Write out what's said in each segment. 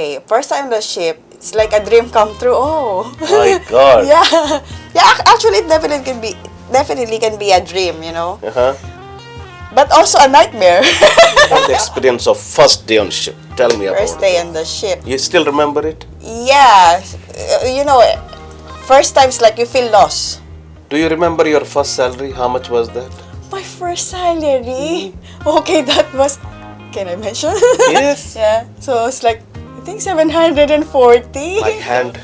Okay, first time on the ship, it's like a dream come true. Oh. My God. Yeah. Yeah, actually it definitely can be a dream, Uh-huh. But also a nightmare. What the experience of first day on ship? Tell me about First day it. on the ship. You still remember it? Yeah. First times like you feel lost. Do you remember your first salary? How much was that? My first salary. Okay, that was. Can I mention? Yes. Yeah. So it's like I think 740. My hand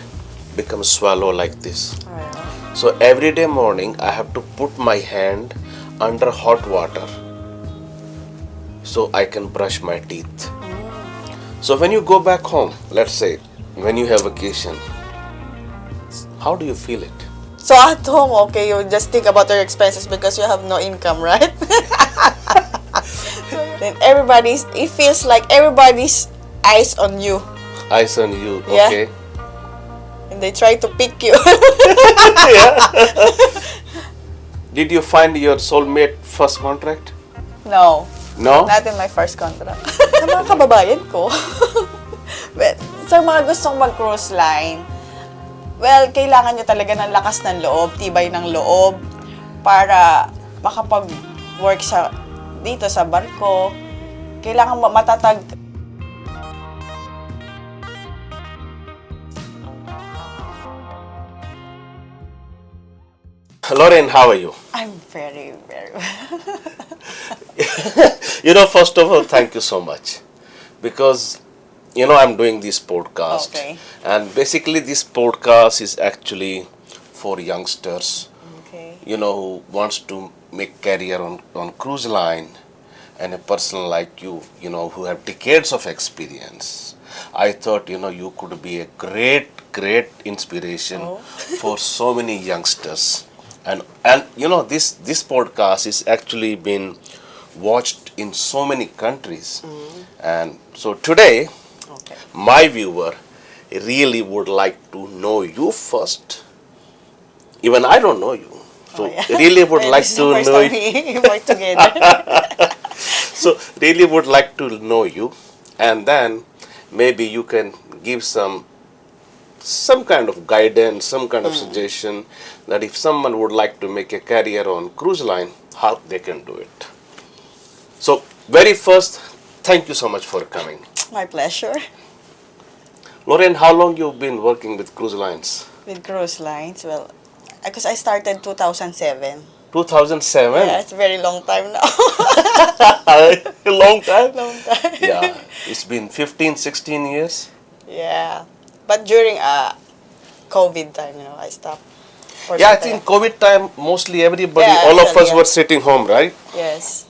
becomes swallow like this. So every day morning I have to put my hand under hot water so I can brush my teeth. So when you go back home, let's say when you have vacation, how do you feel it? So at home, okay, you just think about your expenses because you have no income, right? Then it feels like everybody's eyes on you. Eyes on you, Yeah. okay? And they try to pick you. Did you find your soulmate first contract? No, No? not in my first contract. Sa mga kababayan ko. But, sa mga gustong mag-cruise line, well, kailangan nyo talaga ng lakas ng loob, tibay ng loob, para makapag-work dito sa barko. Kailangan matatag. Lauren, how are you? I'm very, very First of all, thank you so much. Because, I'm doing this podcast. Okay. And basically, this podcast is actually for youngsters, Okay. who wants to make career on cruise line, and a person like you, who have decades of experience. I thought, you could be a great, great inspiration for so many youngsters. And this podcast is actually been watched in so many countries. And so today, Okay. my viewer really would like to know you first. Even I don't know you. So really would like This is to the first know time we work together. So really would like to know you, and then maybe you can give some kind of guidance, some kind of suggestion that if someone would like to make a career on cruise line, how they can do it. So very first, thank you so much for coming. My pleasure. Lauren, how long you've been working with cruise lines? With cruise lines, well, because I started 2007. 2007? Yeah, it's a very long time now. A long time? Long time. Yeah, it's been 15, 16 years. Yeah. But during COVID time, I stopped. For Yeah, I some think time. COVID time, mostly everybody, Yeah, all of actually, us yeah. were sitting home, right? Yes.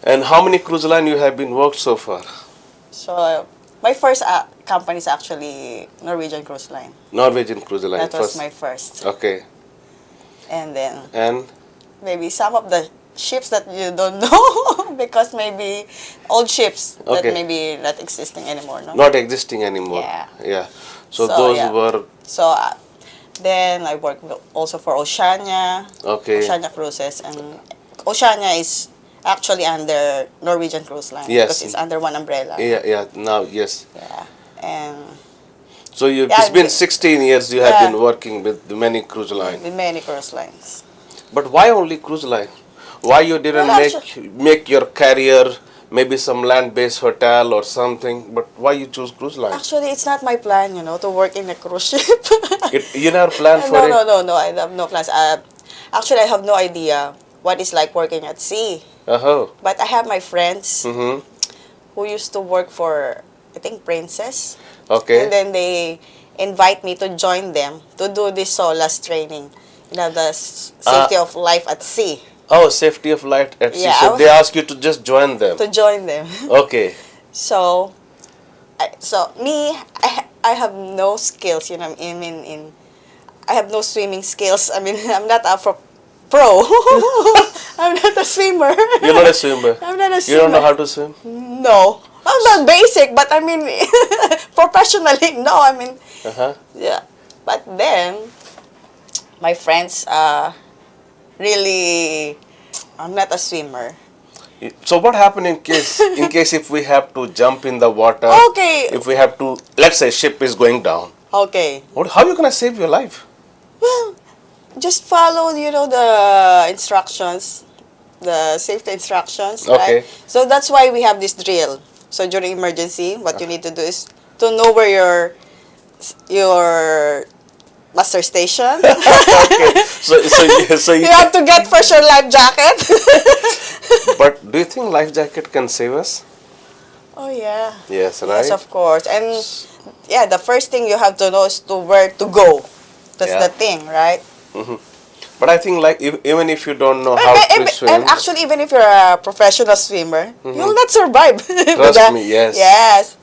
And how many cruise line you have been worked so far? So, my first company is actually Norwegian Cruise Line. Norwegian Cruise Line That was first. my first. Okay. And then, And maybe some of the ships that you don't know because maybe old ships that Okay. maybe not existing anymore, no? not existing anymore. Yeah. Yeah. So, So, those yeah. were, So, then I worked also for Oceania. okay. Oceania Cruises, and Oceania is actually under Norwegian Cruise Line Yes. because it's under one umbrella. Yeah, now, yes. Yeah. And So Yeah, it's been the- 16 years you have Yeah. been working with many cruise line. with many cruise lines. But why only cruise line? Why you didn't Well, make your career maybe some land-based hotel or something? But why you choose cruise line? Actually, it's not my plan, to work in a cruise ship. You never planned for no, it? no. I have no plans. Actually, I have no idea what it's like working at sea. Uh-huh. But I have my friends Mm-hmm. who used to work for, I think, Princess. Okay. And then they invite me to join them to do this SOLAS training. The safety of life at sea. Oh, safety of life at sea. Yeah, So they ask you to just join them. To join them. Okay. So, I have no skills, I have no swimming skills. I mean, I'm not a pro. I'm not a swimmer. You're not a swimmer. I'm not a You swimmer. don't know how to swim? No. I'm not basic, but I mean, professionally, no. I mean, Uh-huh. yeah. But then, my friends really, I'm not a swimmer. So what happened in case if we have to jump in the water? Okay. If we have to, let's say ship is going down. Okay. How are you gonna save your life? Well, just follow, the instructions, the safety instructions, Okay. right? So that's why we have this drill. So during emergency, what you need to do is to know where your master station. Okay. So You have to get first your life jacket. But do you think life jacket can save us? Oh yeah. Yes, right. Yes, of course. And yeah, the first thing you have to know is to where to go. That's Yeah. the thing, right? But I think like even if you don't know And, how to and swim, actually, even if you're a professional swimmer, you'll not survive. Trust me, yes. Yes.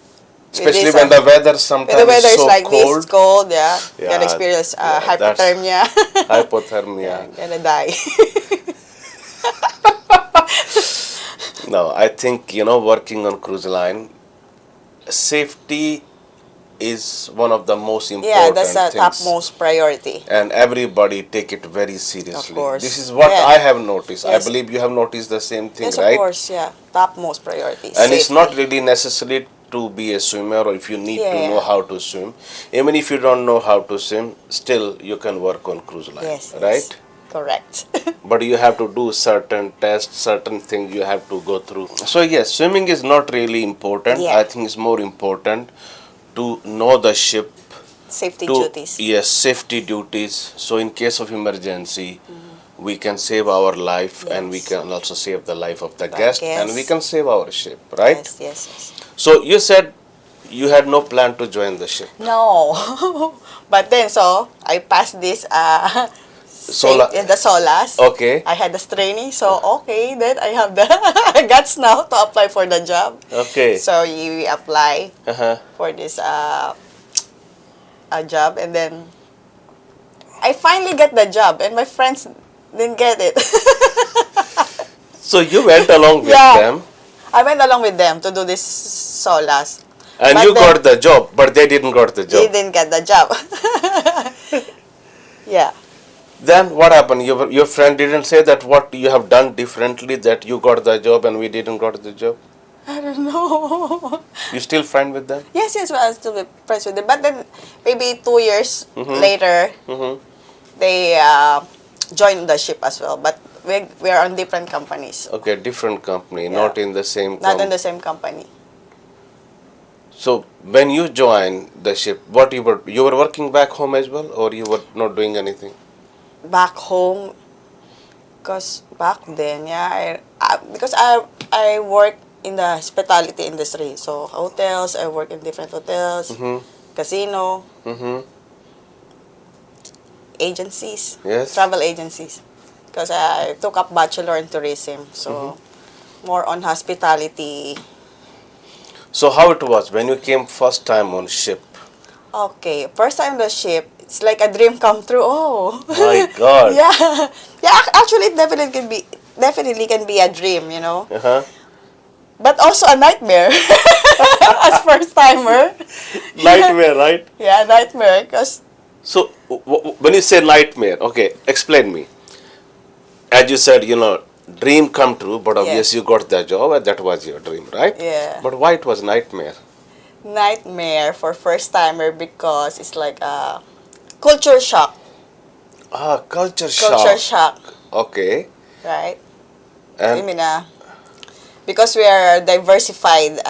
especially With when this, the weather sometimes when the weather is is so like cold, this, cold, yeah. You can Yeah, experience yeah, that's- hypothermia. hypothermia. Gonna die. No, I think working on cruise line, safety is one of the most Yeah, important that's the things. topmost priority. And everybody take it very seriously. course. This is what Yeah. I have noticed. I Yes. believe you have noticed the same thing, Yes, right? of course, yeah. Topmost priority. And it's not Safety. really necessary to be a swimmer or if you need to Yeah. know how to swim. Even if you don't know how to swim, still you can work on cruise line, Yes, right? yes. Correct. But you have to do certain tests, certain things you have to go through. So yes, swimming is not really important. Yeah. I think it's more important to know the ship, Safety to duties. yes, safety duties. So in case of emergency, we can save our life and we Yes. can also save the life of the The guest and we guest. can save our ship, right? Yes, yes, yes. So you said you had no plan to join the ship. No. But then, so, I passed this, the SOLAS. Okay. I had this training, so okay, then I have the guts now to apply for the job. Okay. So, you apply Uh-huh. for this a job, and then I finally get the job, and my friends didn't get it. So you went along with Yeah. them I went along with them to do this SOLAS. and But you then got the job, but they didn't got the They job. didn't get the job. Yeah. Then what happened? Your friend didn't say that what you have done differently that you got the job and we didn't got the job. I don't know. You still friend with them? Yes, yes, well, I still be friends with them. But then, maybe 2 years later, Mm-hmm. they joined the ship as well. But we are on different companies. Okay, different company, Yeah. not in the same Not company. in the same company. So when you joined the ship, what you were working back home as well, or you were not doing anything? Back home, because back then, yeah, because I work in the hospitality industry. So, hotels, I work in different hotels, casino, Mm-hmm. agencies, Yes. travel agencies. Because I took up bachelor in tourism, so more on hospitality. So how it was when you came first time on ship? Okay, first time on the ship, it's like a dream come true. Oh, My God. yeah, yeah. Actually, it definitely can be a dream, Uh-huh. but also a nightmare as first timer. Nightmare, right? Yeah, nightmare. Cause So when you say nightmare, okay, explain me. As you said, dream come true, but obviously you got the job and that was your dream, right? Yeah. But why it was nightmare? nightmare for first timer because it's like a culture shock. Ah, culture Culture shock. shock, Okay. right? I And mean, because we are a diversified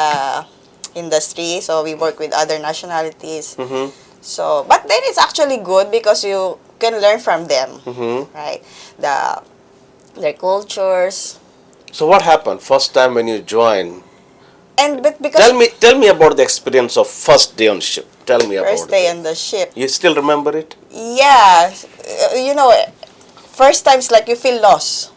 industry, so we work with other nationalities. So, but then it's actually good because you can learn from them, right? Their cultures, so what happened first time when you joined? but because Tell me about the experience of first day on ship. Tell me first about day it. on the ship, You still remember it? yeah, first times like you feel lost,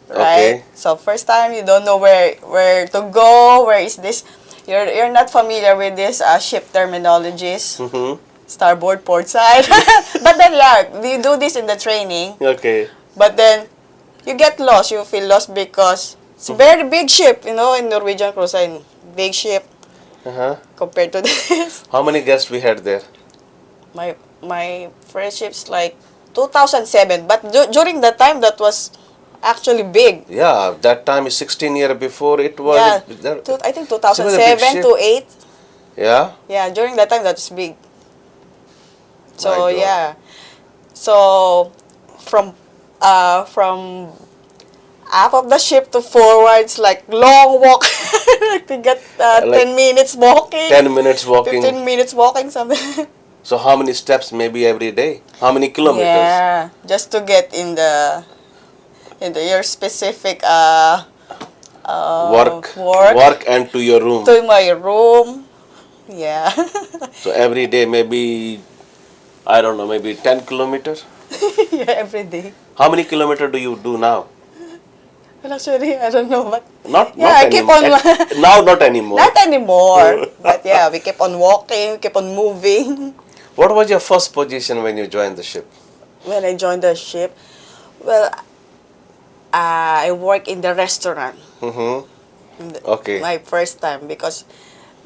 right? Okay. So first time you don't know where to go, where is this? You're not familiar with this ship terminologies. Starboard, port side. But then, yeah, we do this in the training. Okay. But then, you get lost. You feel lost because it's a very big ship, in Norwegian cruise line. Big ship Uh-huh. compared to this. How many guests we had there? My first ship's like 2007. But during that time, that was actually big. Yeah, that time is 16 years before it was. Yeah, There, I think it was a big 2007 ship. to 8. Yeah. Yeah, during that time that's big. My So God. yeah. So from half of the ship to forwards, like long walk. Like we got Like 10 minutes walking, 10 minutes walking. 15 minutes walking, something. So how many steps maybe every day? How many kilometers? Yeah, just to get in the your specific Work, work work and to your room. to my room. Yeah. So every day maybe, I don't know, maybe 10 kilometers. Yeah, every day. How many kilometers do you do now? Well, actually, I don't know, but Not yeah, not I keep anymore. on. Now not anymore. Not anymore. But yeah, we keep on walking, keep on moving. What was your first position when you joined the ship? When I joined the ship, well, I work in the restaurant. Mm-hmm. Okay. My first time, because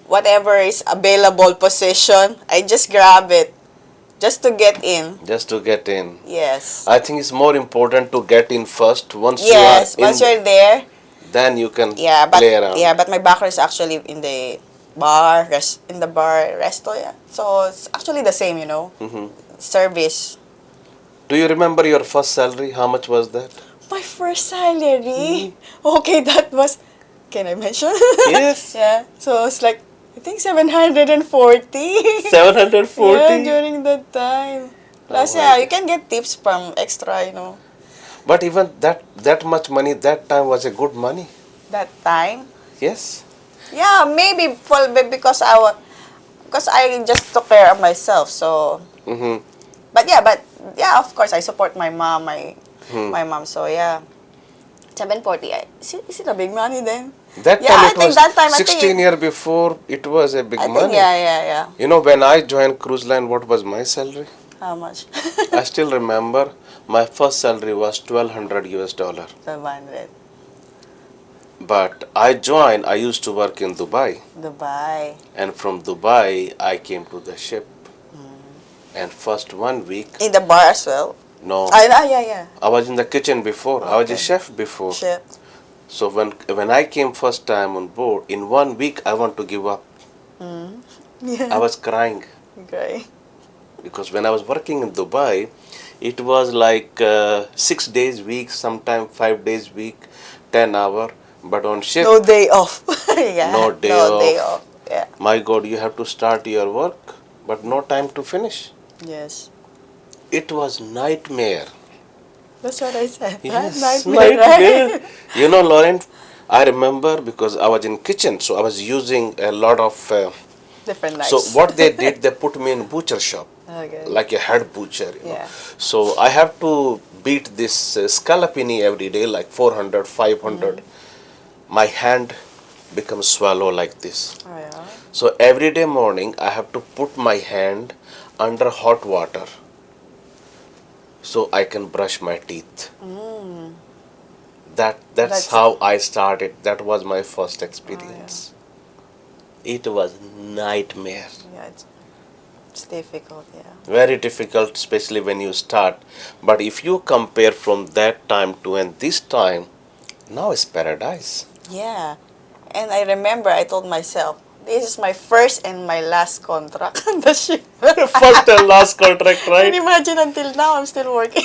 whatever is available position, I just grab it just to get in. Just to get in. Yes. I think it's more important to get in first. Once Yes, you are once in, you're there, then you can yeah, play around. but my background is actually in the in the bar, resto, yeah. So it's actually the same, Mm-hmm. service. Do you remember your first salary? How much was that? My first salary. Okay, that was. Can I mention? Yes. Yeah. So it's like I think 740. 740? Yeah, during that time. Plus, Oh my yeah, you God. can get tips from extra, But even that much money that time was a good money. that time. Yes. Yeah, maybe because because I just took care of myself. So, Mm-hmm. but yeah, of course I support my mom, Hmm. my mom. So yeah, 740. Is it a big money then? That Yeah, time I it think was that time 16 years before it was a big I think money. yeah. You know, when I joined cruise line, what was my salary? How much? I still remember my first salary was 1200 US dollar. 500. But I used to work in Dubai. Dubai. And from Dubai, I came to the ship. And first 1 week, In the bar as well. no, Yeah. I was in the kitchen before. I was a Okay. chef before. Shit. So when I came first time on board, in 1 week I want to give up. Yeah. I was crying Okay. because when I was working in Dubai, it was like 6 days week, sometime 5 days week, 10 hour. But on ship, No day off. Yeah. no day No day off. off. Yeah. My God, you have to start your work, but no time to finish. Yes. It was nightmare. That's what I said. Yes, Nightmare, nightmare. right? You know, Lauren, I remember because I was in kitchen, so I was using a lot of. Different So knives. what they did, they put me in butcher shop, Okay. like a head butcher. You know. Yeah. So I have to beat this scallopini every day, like 400, 500. My hand becomes swallow like this. Oh, yeah. So every day morning, I have to put my hand under hot water so I can brush my teeth. That's how I started. That was my first experience. It was nightmare. Yeah, it's difficult, yeah. Very difficult, especially when you start. But if you compare from that time to and this time, now it's paradise. Yeah. And I remember I told myself, this is my first and my last contract on the ship. First and last contract, And right? imagine until now I'm still working.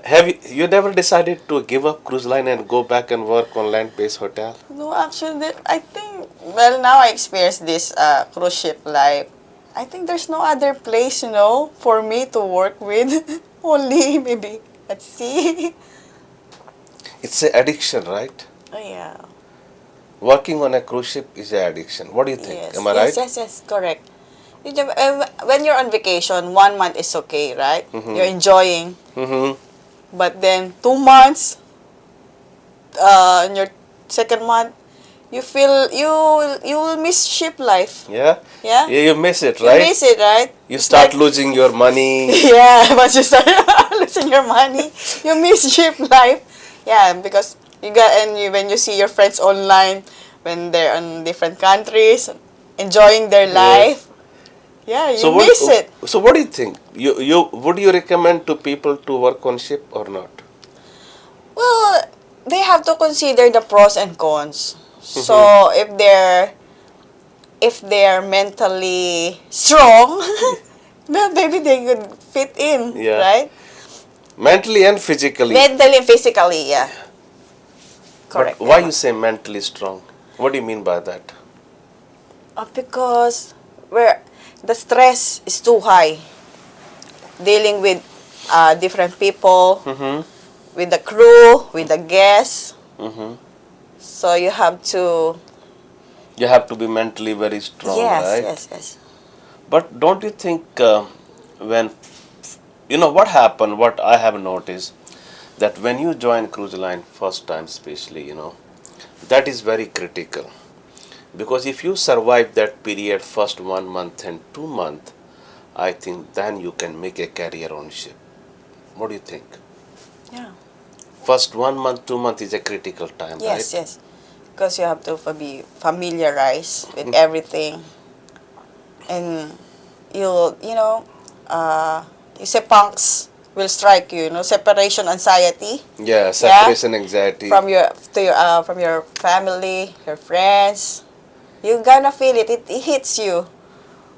Have you never decided to give up cruise line and go back and work on land-based hotel? No, actually, I think, well, now I experience this cruise ship life. I think there's no other place, for me to work with. Only maybe at sea. It's an addiction, right? Oh, yeah. Working on a cruise ship is an addiction. What do you think? Yes. Am I right? Yes, correct. When you're on vacation, 1 month is okay, right? You're enjoying. Mm-hmm. But then 2 months, in your second month, you feel you will miss ship life. Yeah? Yeah? You miss it, You right? miss it, right? You It's start like- losing your money. Yeah, once you start losing your money, you miss ship life. Yeah, because when you see your friends online, when they're in different countries, enjoying their Yes. life, Yeah, you So what? miss it. So what do you think? You would you recommend to people to work on ship or not? Well, they have to consider the pros and cons. So if they're mentally strong, well, maybe they could fit in, Yeah. right? Mentally and physically. Mentally and physically, yeah. But Correct. why Yeah. you say mentally strong? What do you mean by that? Because where the stress is too high, dealing with different people, Mm-hmm. with the crew, with the guests. Mm-hmm. So you have to. You have to be mentally very strong, Yes, right? yes, yes. But don't you think when what happened? What I have noticed that when you join cruise line first time, especially that is very critical because if you survive that period first 1 month and 2 month, I think then you can make a career on ship. What do you think? Yeah. First 1 month, 2 month is a critical time, Yes, right? yes. Because you have to be familiarized with everything, and you know, uh, you say punks will strike you. You know, separation anxiety. Yeah, Yeah, separation anxiety. from your family, your friends. You gonna feel it. It hits you.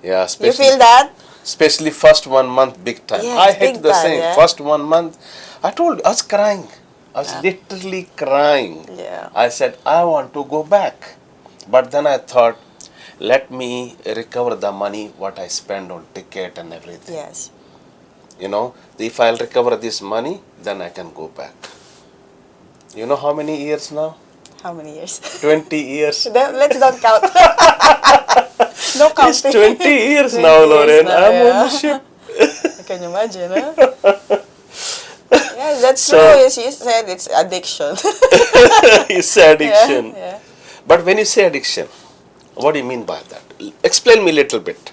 Yeah, You especially feel that? especially first 1 month, big time. I Yes, hit big the time. same. Yeah. First 1 month, I told you, I was crying. I was Yeah. literally crying. Yeah. I said, I want to go back. But then I thought, let me recover the money what I spend on ticket and everything. Yes. If I'll recover this money, then I can go back. You know how many years now? How many years? 20 years. Let's don't count. No It's counting. 20 years 20 now, years Lauren. now, I'm on yeah. the ship. Can you imagine, huh? Yeah, that's true. So, As you said, it's addiction. it's Yeah, addiction. yeah. But when you say addiction, what do you mean by that? Explain me a little bit.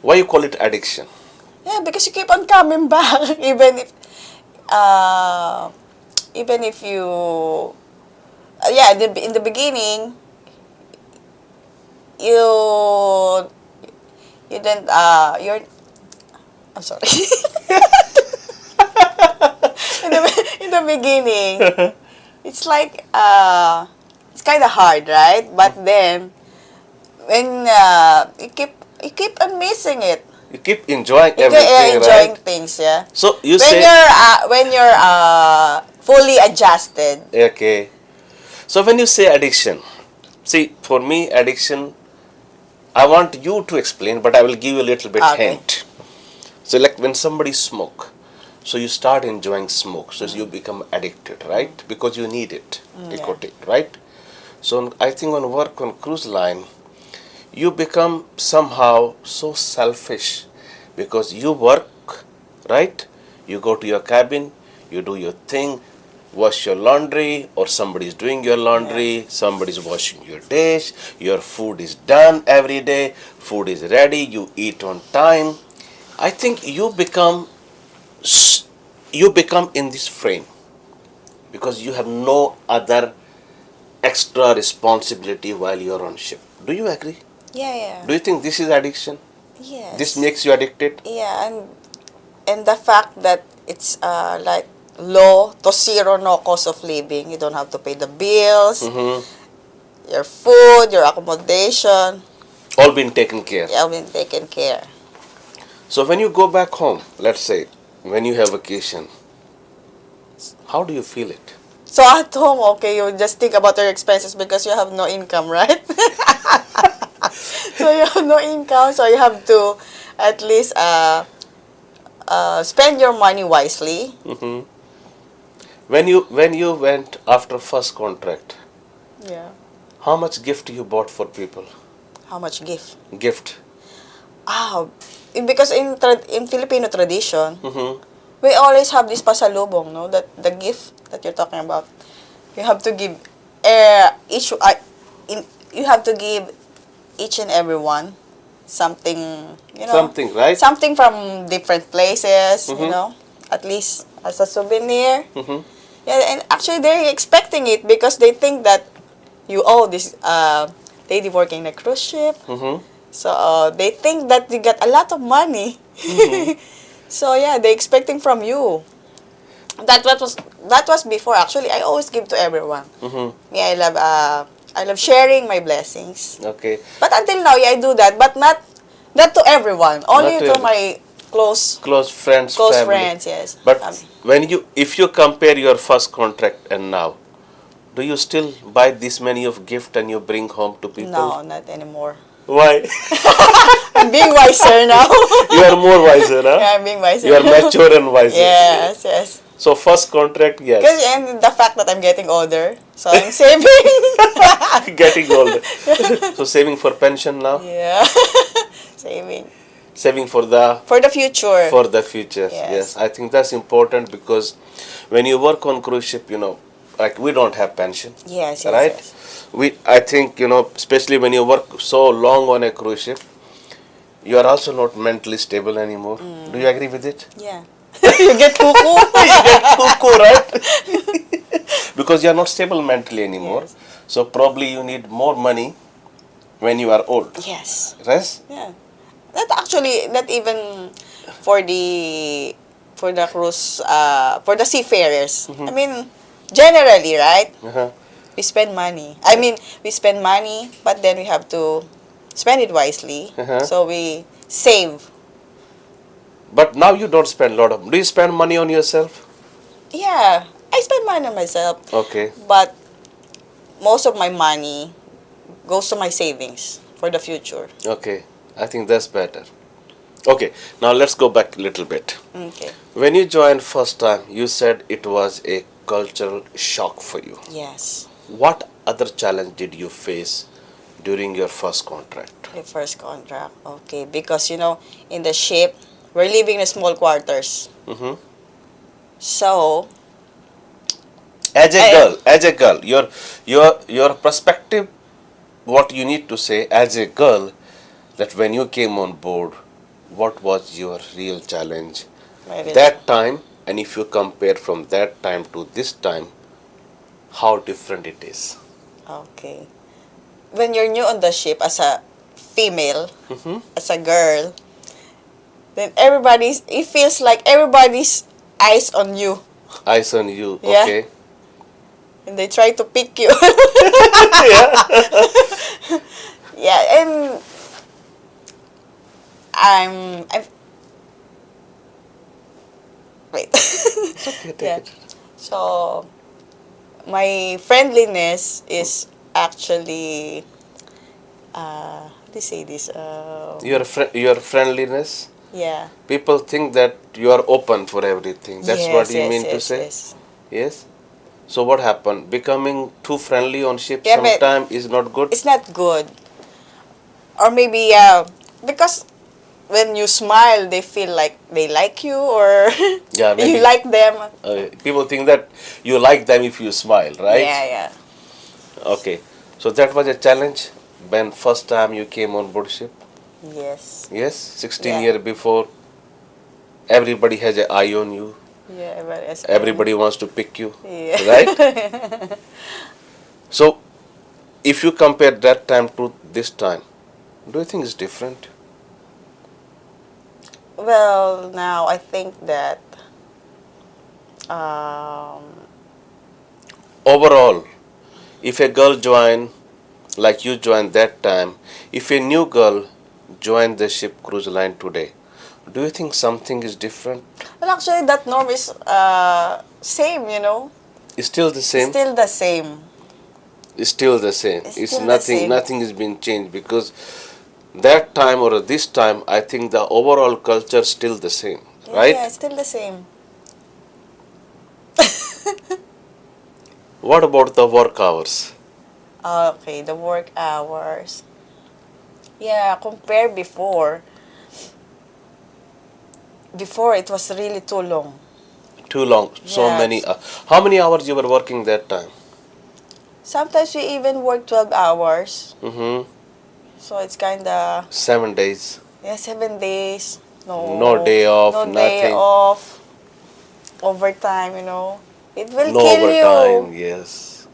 Why you call it addiction? Yeah, because you keep on coming back, uh, even if you, yeah, in the beginning, you, you didn't, I'm sorry. In the beginning, it's like, it's kind of hard, right? But then, when you keep on missing it. You keep enjoying You're everything, enjoying right? things, yeah. So you When say, you're fully adjusted. okay. So when you say addiction, see, for me, addiction, I want you to explain, but I will give you a little bit Okay. hint. So like when somebody smoke, so you start enjoying smoke, so you become addicted, right? Because you need it, Yeah. nicotine, right? So I think on work on cruise line, you become somehow so selfish because you work, right? You go to your cabin, you do your thing, wash your laundry, or somebody's doing your laundry, somebody's washing your dish, your food is done every day, food is ready, you eat on time. I think you become in this frame because you have no other extra responsibility while you're on ship. Do you agree? Yeah, yeah. Do you think this is addiction? Yes. This makes you addicted? Yeah, and the fact that it's like low to zero no cost of living. You don't have to pay the bills, Mm-hmm. your food, your accommodation. All been taken care. You have been taken care. So when you go back home, let's say, when you have vacation, how do you feel it? So at home, okay, you just think about your expenses because you have no income, right? So you have no income, so you have to at least spend your money wisely. Mm-hmm. When you went after first contract, Yeah. how much gift you bought for people? How much gift? Gift. Because in Filipino tradition, Mm-hmm. we always have this pasalubong, no? That the gift that you're talking about, you have to give each you have to give each and every one something, Something, right? something from different places, Mhm. at least as a souvenir. Mm-hmm. Yeah, and actually they're expecting it because they think that you owe this lady working in a cruise ship. Mm-hmm. So they think that you got a lot of money. So yeah, they're expecting from you. That was before. Actually, I always give to everyone. Me, I love sharing my blessings. Okay. But until now, yeah, I do that, but not to everyone. Only Not to to my close close friends, close family. friends. Yes. But if you compare your first contract and now, do you still buy this many of gift and you bring home to people? No, not anymore. Why? I'm being wiser now. You are more wiser, huh? Yeah, I'm being wiser. You are mature and wiser. Yes, yes. So first contract, Because yes. and the fact that I'm getting older, so I'm saving. Getting older. So saving for pension now, Yeah, saving saving for the future. future. Yes. Yes, I think that's important because when you work on cruise ship, like we don't have pension, Yes, yes, right? yes. I think especially when you work so long on a cruise ship, you are also not mentally stable anymore. Do you agree with it? Yeah. You get cuckoo. You get cuckoo, right? Because you are not stable mentally anymore. Yes. So probably you need more money when you are old. Yes. Right? Yeah. Not even for the cruise for the seafarers. I mean, generally, right? Uh-huh. We spend money. I mean, we spend money, but then we have to spend it wisely. Uh-huh. So we save. But now you don't spend a lot of. Do you spend money on yourself? Yeah, I spend money on myself, Okay. but most of my money goes to my savings for the future. Okay. I think that's better. Okay. Now let's go back a little bit. Okay. When you joined first time, you said it was a cultural shock for you. Yes. What other challenge did you face during your first contract? The first contract. Okay, because in the ship, we're living in small quarters. Mm-hmm. So, As a girl, your perspective, what you need to say as a girl, that when you came on board, what was your real challenge that time, and if you compare from that time to this time, how different it is? okay. When you're new on the ship as a female, Mm-hmm. as a girl, then it feels like everybody's eyes on you. Eyes on you, Yeah. okay? And they try to pick you. Yeah, and I'm wait. Okay, take Yeah. it. So my friendliness is actually how do you say this? Your friendliness. Yeah. People think that you are open for everything. That's what Yes, you yes, mean to yes, say? yes. Yes. So what happened? Becoming too friendly on ship Yeah, but sometime is not good. it's not good. Or maybe because when you smile, they feel like they like you or Yeah, you maybe like them. people think that you like them if you smile, right? Yeah, yeah. Okay. So that was a challenge when first time you came on board ship. Yes. Yes, 16 Yeah. years before, everybody has an eye on you. Yeah, but it's Everybody wants to pick you, Yeah. right? So if you compare that time to this time, do you think it's different? Well, now I think that um, Overall, if a girl join like you joined that time, if a new girl join the ship cruise line today, do you think something is different? well, actually, that norm is same. It's still the same. Still the same. It's still the same. It's It's still the nothing. same. Nothing has been changed because that time or this time, I think the overall culture is still the same, Yeah, right? yeah, it's still the same. What about the work hours? Okay, the work hours. Yeah, compare before. Before it was really too long. Too long. So Yes. many. How many hours you were working that time? Sometimes we even work 12 hours. Mm-hmm. So it's kind of 7 days. 7 days. No day off, No day nothing. off. Overtime, It will No kill overtime. you. Yes.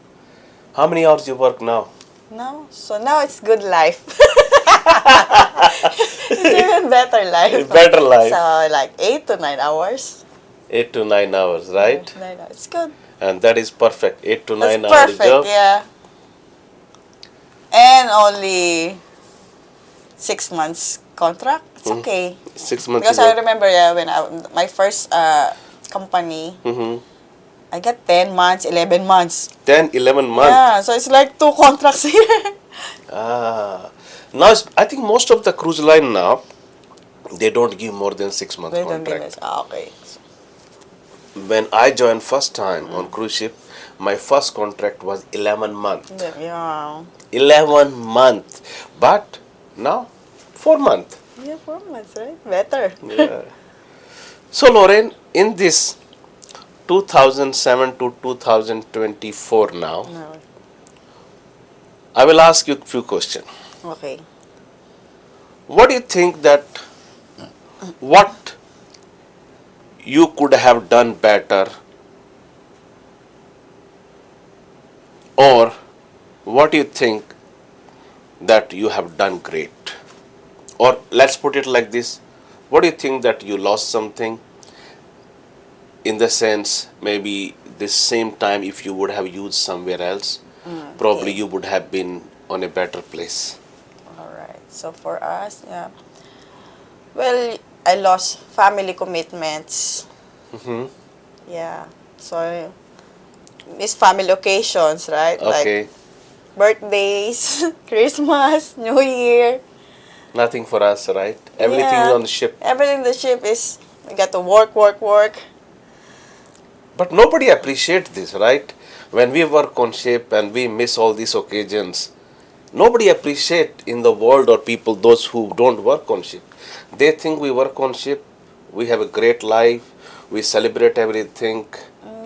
How many hours you work now? No? So now it's good life. It's even better life. Better life. So like 8 to 9 hours. 8 to 9 hours, right? 9 hours. It's good. And that is perfect. Eight to That's nine hour perfect. job. Yeah. And only 6 months contract. It's okay. 6 months Because ago. I remember, yeah, when my first company, I got 10 months, 11 months. 10, 11 months. Yeah, so it's like 2 contracts here. Ah. Now, I think most of the cruise line now, they don't give more than 6 month They don't give me. contract. Okay. When I joined first time on cruise ship, my first contract was 11 month. Yeah. 11 month. But now, 4 month. Yeah, 4 months, right? Better. Yeah. So, Lauren, in this 2007 to 2024 now, No. I will ask you a few questions. Okay. What do you think that what you could have done better, or what do you think that you have done great? Or let's put it like this, what do you think that you lost something, in the sense maybe this same time if you would have used somewhere else, probably Okay. you would have been on a better place. All right. So for us, yeah. Well, I lost family commitments. Yeah. So I miss family occasions, right? Like Okay, birthdays, Christmas, New Year. nothing for us, right? Everything is Yeah. on the ship. Everything the ship is we got to work, work, work. But nobody appreciates this, right? When we work on ship and we miss all these occasions, nobody appreciate in the world or people those who don't work on ship. They think we work on ship, we have a great life, we celebrate everything.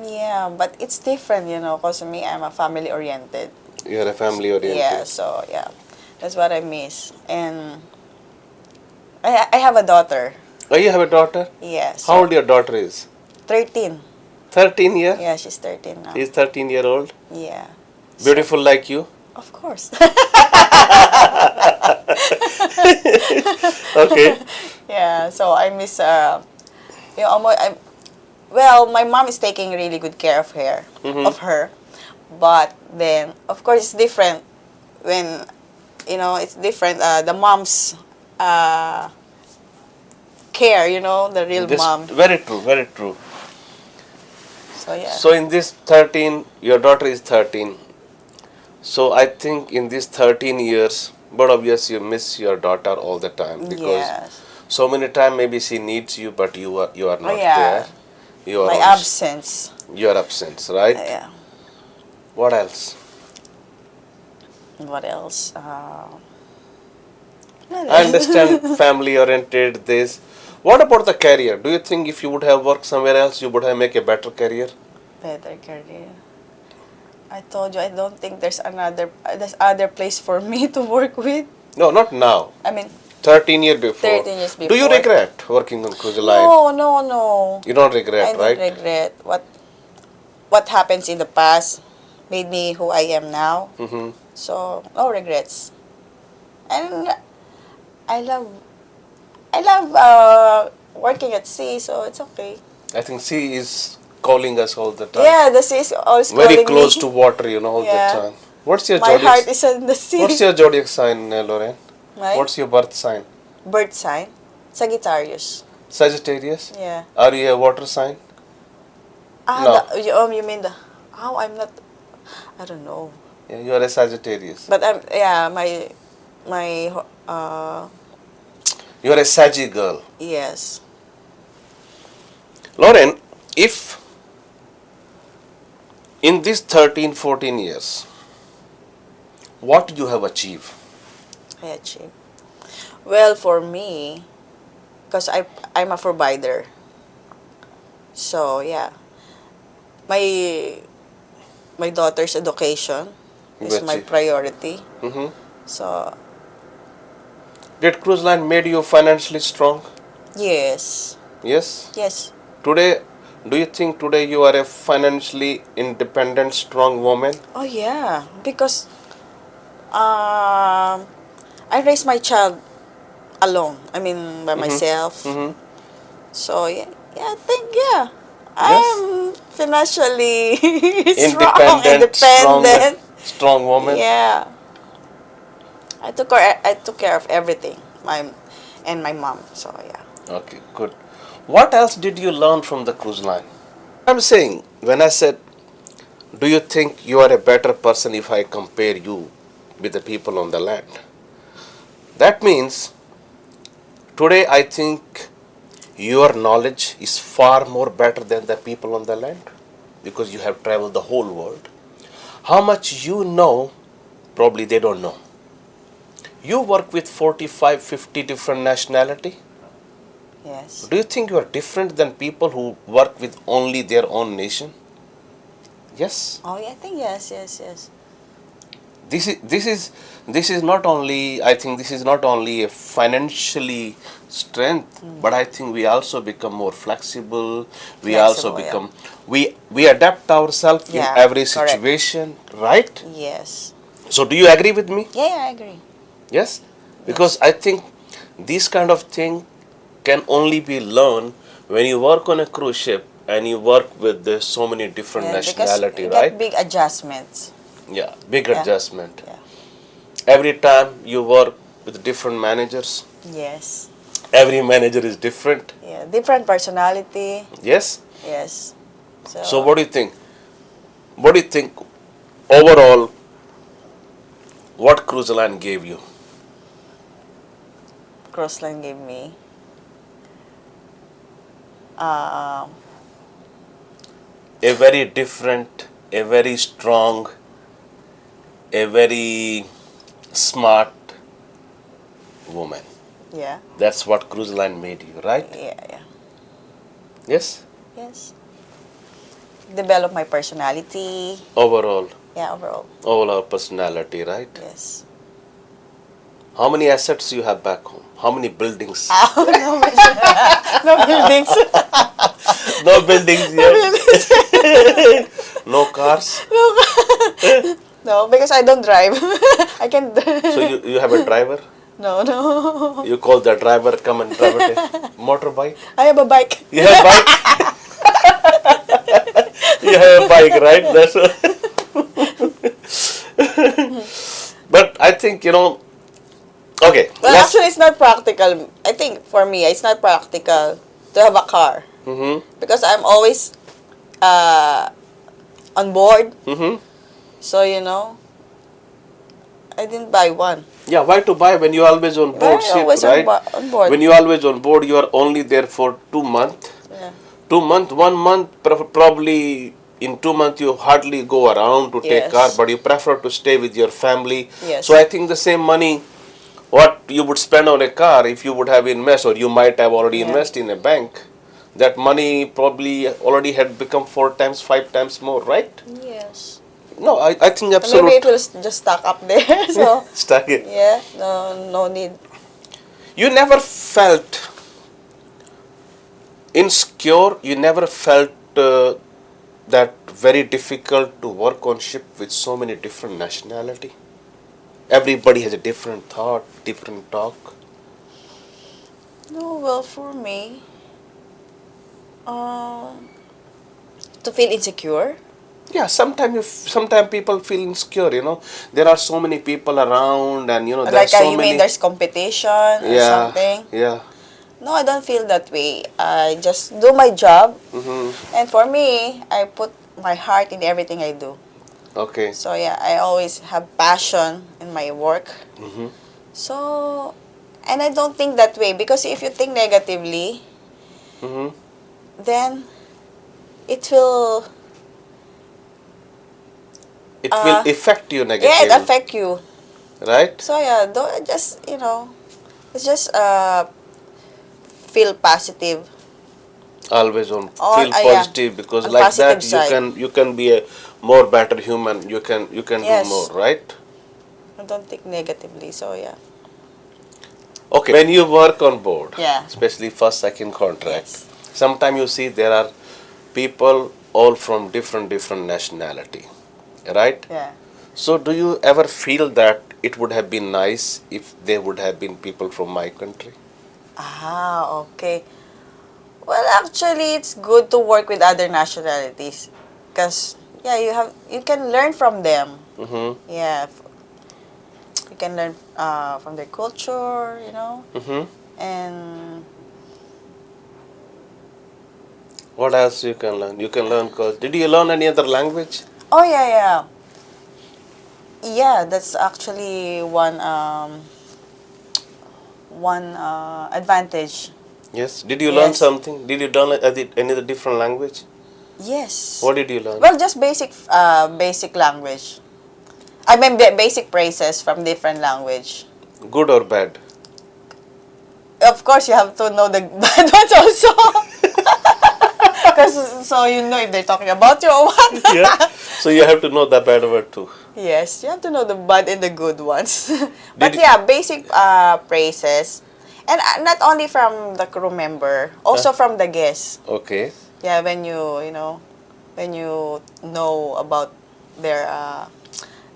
Yeah, but it's different, because me, I'm a family oriented. You're a family oriented. Yeah, so yeah, that's what I miss. And I have a daughter. Oh, you have a daughter? Yeah, How old so your daughter is? 13. 13 year? Yeah, she's 13 now. She's 13-year-old. Yeah. Beautiful like you? Of course. Okay. Yeah, so I miss almost well, my mom is taking really good care of her. But then of course it's different when it's different the mom's care, the real This, mom. very true, very true. So yeah. So in this 13, your daughter is 13. So I think in these 13 years, but obviously you miss your daughter all the time, because Yes. so many times maybe she needs you, but you are not Yeah. there. You are My on absence. your absence, right? Yeah. What else? What else? I understand family oriented this. What about the career? Do you think if you would have worked somewhere else, you would have make a better career? Better career. I told you I don't think there's other place for me to work with. No, not now. I mean, 13 years before. 13 years Do you before. regret working on cruise line? No. You don't I regret, don't right? regret what happens in the past made me who I am now. Mm-hmm. So no regrets. And I love working at sea, so it's okay. I think she is calling us all the time. Yeah, the sea is always Very calling close me. to water, all Yeah. the time. What's your My heart zodiac? is in the sea. What's your zodiac sign, Lorraine? My What's your birth sign? bird sign? Sagittarius. Sagittarius? Yeah. Are you a water sign? No. You mean I'm not, I don't know. Yeah, you are a Sagittarius. But my, You are a Saggy girl. yes. Lauren, if in these 13, 14 years, what you have achieved? I achieved. Well, for me, because I'm a provider. So, yeah. My daughter's education is my Gotcha. priority. Mm-hmm. So, Did cruise line made you financially strong? yes. Yes. Yes. Today, do you think today you are a financially independent, strong woman? Oh, yeah. Because, um, I raised my child alone. I mean, by Mm-hmm. myself. Mm-hmm. So I think Yes. I'm financially strong, Independent, strong, independent. strong woman. Yeah, I took care of everything. My mom. So yeah. Okay, good. What else did you learn from the cruise line? I'm saying, when I said, do you think you are a better person if I compare you with the people on the land? That means today I think your knowledge is far more better than the people on the land because you have traveled the whole world. How much you know, probably they don't know. You work with 45, 50 different nationality. Yes. Do you think you are different than people who work with only their own nation? Yes. Oh yeah, I think yes, yes, yes. This is not only, I think this is not only a financially strength, but I think we also become more flexible. We also Flexible, yeah. become, we adapt ourselves in Yeah, every correct. situation, right? Yes. So do you agree with me? Yeah, yeah, I agree. Yes, because Yes. I think this kind of thing can only be learned when you work on a cruise ship and you work with so many different Yeah, because nationality, you get right? big adjustments. Yeah, big Yeah. adjustment. Yeah. Every time you work with different managers, Yes. every manager is different. Yeah. Different personality. Yes. Yes. So So what do you think? What do you think overall? What cruise line gave you? Crossline gave me um A very different, a very strong, a very smart woman. yeah. That's what cruise line made you, right? Yeah, yeah. Yes. Yes. Develop my personality. Overall, Yeah, overall. overall personality, right? Yes. How many assets you have back home? How many buildings? Oh, no, no buildings. No buildings No yet. buildings. No cars. No, because I don't drive. I can. So you have a driver. No, no. You call the driver, come and drive a motorbike. I have a bike. You have bike. You have a bike, right? That's what. But I think Okay, Well, let's. actually, it's not practical. I think for me, it's not practical to have a car Mm-hmm. because I'm always uh, on board. Mm-hmm. So I didn't buy one. Yeah, why to buy when you always on board We're ship, always right? on board. When you always on board, you are only there for 2 months. Yeah. 2 months, 1 month, probably in 2 months you hardly go around to take car, Yes. but you prefer to stay with your family. So Yes. I think the same money what you would spend on a car if you would have invest or you might have already Yeah. invest in a bank, that money probably already had become 4 times, 5 times more, right? Yes. No, I think So maybe it absolute. will just stack up there. So Stuck it. yeah, no need. You never felt insecure. You never felt that very difficult to work on ship with so many different nationality. Everybody has a different thought, different talk. No, well, for me, um, to feel insecure. Yeah, sometimes people feel insecure. There are so many people around, and there are Like so you mean many. there's competition or Yeah, something? yeah. No, I don't feel that way. I just do my job, Mm-hmm. and for me, I put my heart in everything I do. Okay. So yeah, I always have passion in my work. Mm-hmm. So, and I don't think that way because if you think negatively, Mm-hmm. then it will, It will affect you yeah, it negatively, affect you. right? So yeah, don't just it's just feel positive Always on or feel yeah, positive because on like that positive you side. can be a more better human. You can do more, Yes, right? I don't think negatively. So yeah, Okay. When you work on board, yeah, especially first second contract, yes, sometimes you see there are people all from different nationality, right? yeah. So do you ever feel that it would have been nice if there would have been people from my country. Okay. Well, actually, it's good to work with other nationalities, because yeah, you can learn from them. Mm-hmm. Yeah, you can learn from their culture, Mm-hmm. and What else you can learn? You can learn. Cause did you learn any other language? oh yeah. Yeah, that's actually one advantage. Yes. Did you learn Yes. something? Did you learn any other different language? Yes. What did you learn? Well, just basic language. I mean, basic phrases from different language. Good or bad? Of course, you have to know the bad ones also. Because so you know if they're talking about you or what. Yeah. So you have to know the bad word too. Yes, you have to know the bad and the good ones. But Did yeah, basic phrases. And not only from the crew member, also from the guests. Okay. Yeah, when when you know about their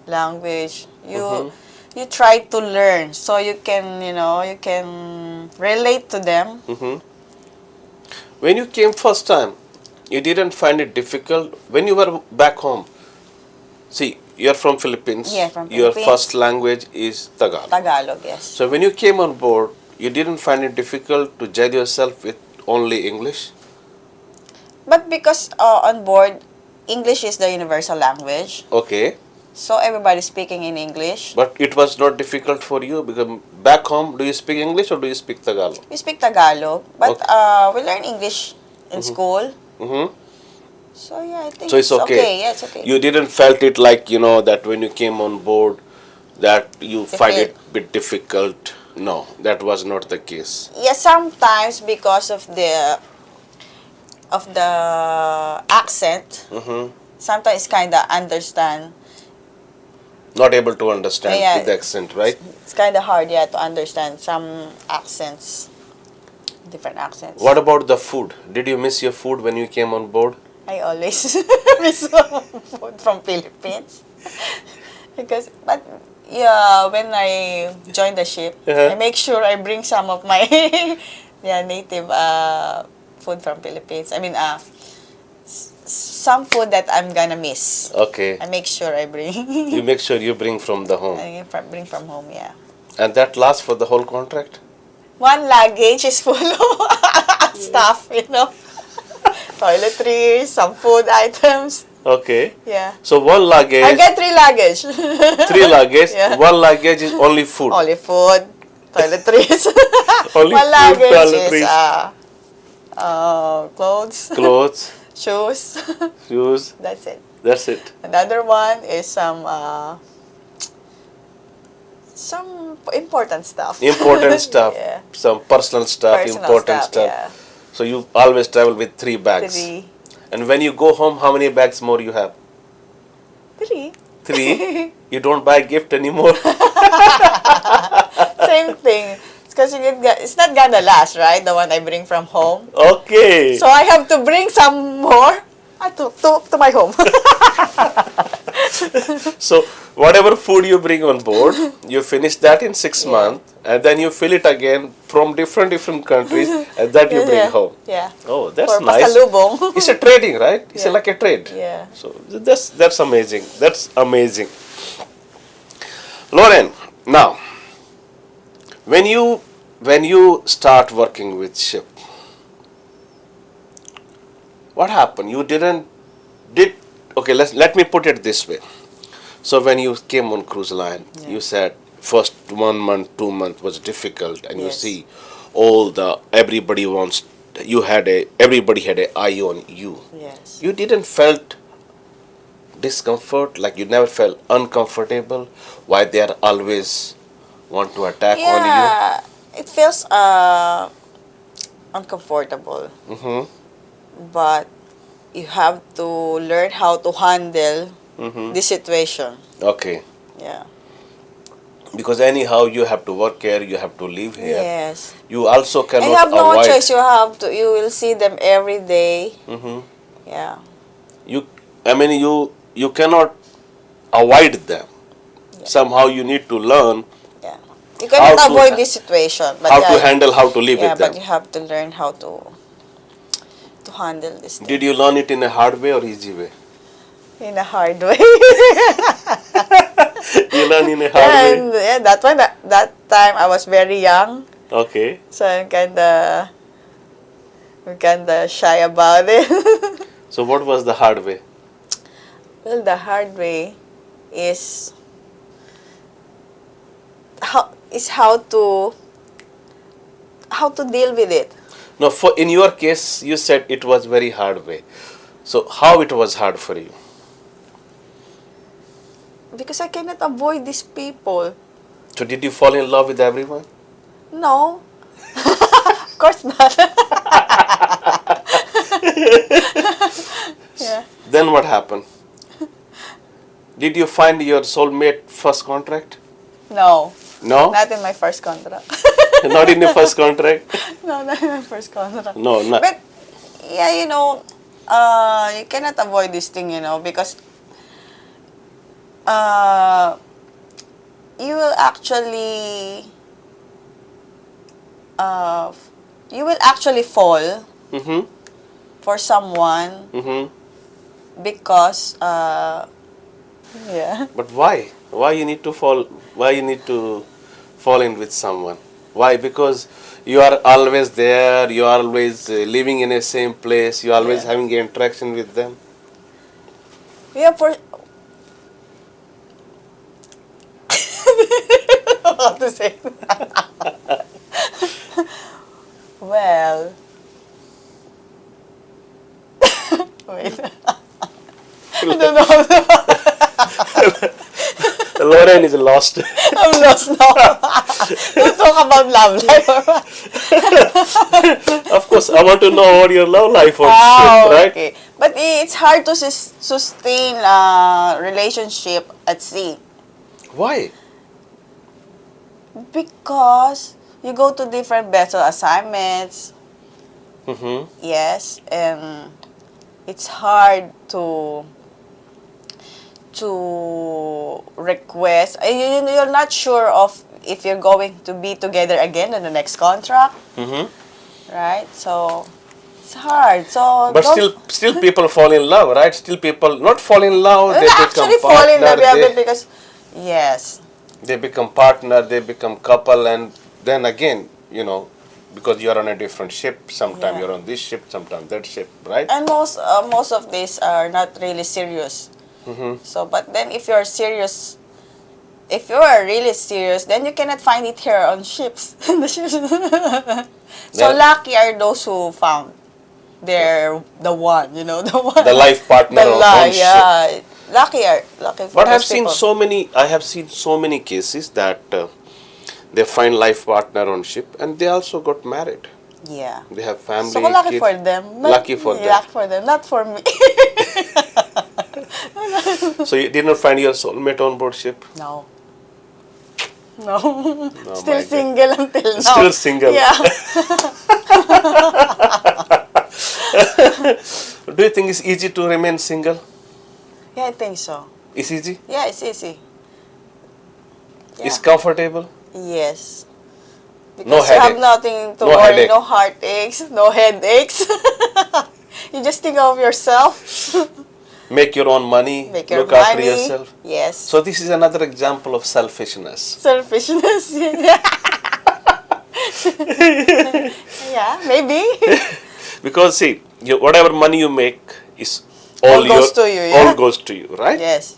language, you try to learn so you can, you can relate to them. Mm-hmm. When you came first time, you didn't find it difficult when you were back home. See, you're from Philippines. Yeah, from Your Philippines. first language is Tagalog. Tagalog, yes. So when you came on board, you didn't find it difficult to judge yourself with only English? But because on board, English is the universal language. Okay. So everybody's speaking in English. But it was not difficult for you because back home, do you speak English or do you speak Tagalog? We speak Tagalog, but Okay. we learn English in school. Mm-hmm. So yeah, I think So it's okay. Yeah, it's okay. You didn't felt it like, that when you came on board that you find it a bit difficult. No, that was not the case. Yeah, sometimes because of the accent, Mm-hmm. sometimes kind of understand. Not able to understand Yeah, with the accent, right? It's kind of hard, yeah, to understand some accents, different accents. What about the food? Did you miss your food when you came on board? I always miss some food from Philippines. But yeah, when I join the ship, Uh-huh. I make sure I bring some of my native food from Philippines. I mean, some food that I'm gonna miss. Okay. I make sure I bring. You make sure you bring from the home. Bring from home, yeah. And that lasts for the whole contract? One luggage is full of stuff, Toiletries, some food items. Okay. Yeah. So one luggage, I get 3 luggage. 3 luggage, Yeah. one luggage is only food. Only food, toiletries. Only One food, luggage toiletries. is clothes, Clothes, shoes. shoes, That's it. that's it. Another one is some important stuff. Important stuff, Yeah. some personal stuff, Personal important stuff. Yeah. So you always travel with 3 bags. 3. And when you go home, how many bags more you have? 3. 3? You don't buy gift anymore? Same thing. Because it's not gonna last, right? The one I bring from home. Okay. So I have to bring some more to my home. So whatever food you bring on board, you finish that in 6 months, and then you fill it again from different countries, and that you bring home. Yeah. Oh, that's For nice. pasalubong. It's a trading, right? It's Yeah. like a trade. Yeah. So that's amazing. That's amazing. Lauren, now when you start working with ship, what happened? You okay, let me put it this way. So when you came on cruise line, you said first 1 month, 2 months was difficult, and you Yes. see everybody had an eye on you. Yes. You didn't felt discomfort, like you never felt uncomfortable, why they are always want to attack on you? Yeah. It feels uncomfortable. Mm-hmm. But you have to learn how to handle Mm-hmm. the situation. Okay. Yeah. Because anyhow you have to work here, you have to live here. Yes. You also And cannot you have no avoid. choice. You will see them every day. Mm-hmm. Yeah. You cannot avoid them. Somehow you need to learn Yeah. You cannot How to- avoid this situation. But how yeah, to handle, how to live yeah, with but them. you have to learn how to handle this thing Did you learn it in a hard way or easy way? in a hard way. You learn in a hard way? And yeah, that time I was very young, Okay. so I'm kinda shy about it. So what was the hard way? Well, the hard way is how to deal with it. No, in your case, you said it was very hard way. So how it was hard for you? Because I cannot avoid these people. So did you fall in love with everyone? No. Of course not. Yeah. Then what happened? Did you find your soulmate first contract? No. No? Not in my first contract. Not in the first contract? No, not in my first contract. No, not. But, yeah, you cannot avoid this thing, because you will actually fall Mm-hmm. for someone Mm-hmm. because yeah. But why? Why you need to fall? Why you need to fall in with someone? Why? Because you are always there. You are always living in the same place. You are always Yeah. having interaction with them. Yeah, how to say that? Well, wait. I don't know. Lauren is lost. I'm lost now. Don't talk about love life. Of course, I want to know what your love life was, Oh, right? okay. But it's hard to sustain a relationship at sea Why? because you go to different vessel assignments. Mm-hmm. Yes, and it's hard to request. You're not sure of if you're going to be together again in the next contract, Mm-hmm. right? So it's hard. So But don't- still people fall in love, right? Still people not fall in love. Well, They actually become fall in love partner. because yes, They become partner. They become couple, and then again, because you are on a different ship. Sometimes Yeah. you're on this ship, sometimes that ship, right? and most of these are not really serious. Mm-hmm. So, but then if you're serious, if you are really serious, then you cannot find it here on ships. The ships. So Yeah. lucky are those who found the one, the one. The life partner The on ship. yeah. Lucky for But I those have seen so many cases that they find life partner on ship, and they also got married. Yeah. They have family. So lucky kids. for them. Lucky for them. Lucky for them, not for me. So you did not find your soulmate on board ship. No. No. my Still God. single until now. Still single. Yeah. Do you think it's easy to remain single? Yeah, I think so. It's easy. Yeah, it's easy. Yeah. It's comfortable. Yes. Because No you have headache. nothing to No worry, headache. no heartaches, no headaches. You just think of yourself. Make your own money. Make your look after money. yourself. Yes. So this is another example of selfishness. Selfishness. Yeah, maybe. Because see, whatever money you make is All goes to you, yeah? all goes to you, right? Yes.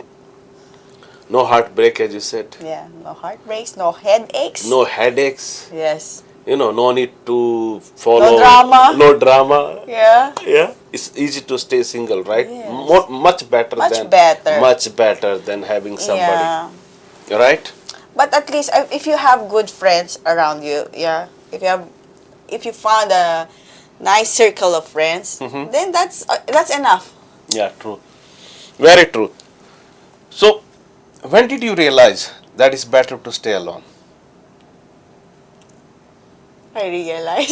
No heartbreak, as you said. Yeah. No heartbreaks, no headaches. No headaches. Yes. No need to follow. No drama. No drama. Yeah. Yeah, it's easy to stay single, right? Yes. Much better Much better. than having somebody, Yeah. right? But at least if you have good friends around you, yeah. If you found a nice circle of friends, Mhm. then that's enough. Yeah, true. Very true. So, when did you realize that it's better to stay alone? I realize.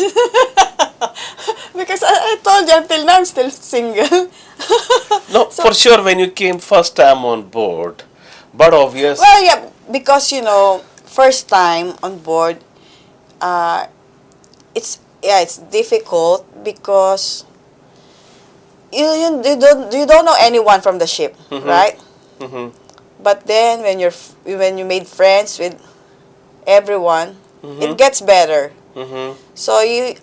Because I told you until now I'm still single. No, So- for sure when you came first time on board, But obvious. Well, yeah, because first time on board, it's difficult because you don't know anyone from the ship, right? Mm-hmm. But then when you made friends with everyone, it gets better. Mm-hmm. So you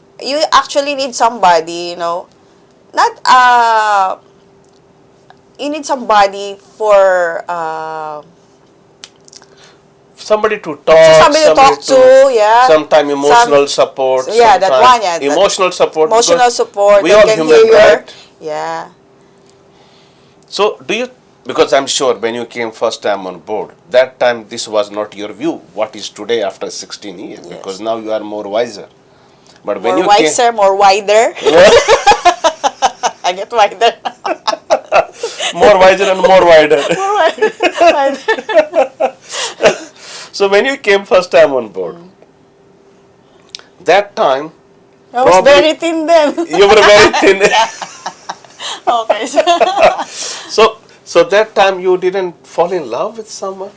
actually need somebody, not you need somebody for Somebody to talk, somebody to talk to, yeah. sometime emotional support, Yeah, that sometime one, yeah. emotional support. Emotional because support we that all can human, hear your, right? yeah. So do you? Because I'm sure when you came first time on board, that time this was not your view. What is today after 16 years? Because Yes. now you are more wiser. But when More you wiser, more wider. came, I get wider. more wiser and more wider. More wider. So when you came first time on board, that time I was probably very thin then. you were very thin. Okay. So that time you didn't fall in love with someone.